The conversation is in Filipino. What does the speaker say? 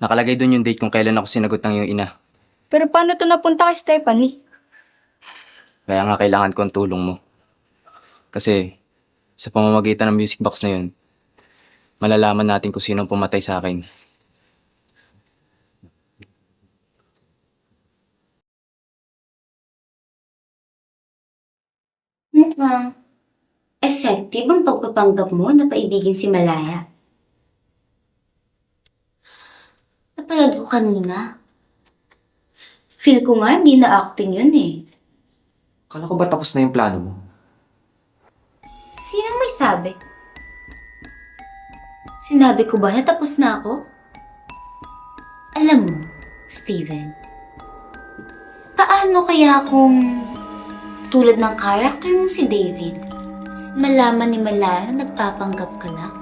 Nakalagay doon yung date kung kailan ako sinagot ng iyong ina. Pero paano to napunta kay Stephanie? Kaya nga kailangan ko ang tulong mo. Kasi sa pamamagitan ng music box na yun, malalaman natin kung sino ang pumatay sa akin. Mukhang effective ang pagpapanggap mo na paibigin si Malaya. Napanood ko kanina. Feel ko nga hindi na acting yun eh. Kala ko ba tapos na yung plano mo? Sino may sabi? Sinabi ko ba na tapos na ako? Alam mo, Steven, paano kaya kung tulad ng character mong si David, malaman ni Malaya na nagpapanggap ka lang?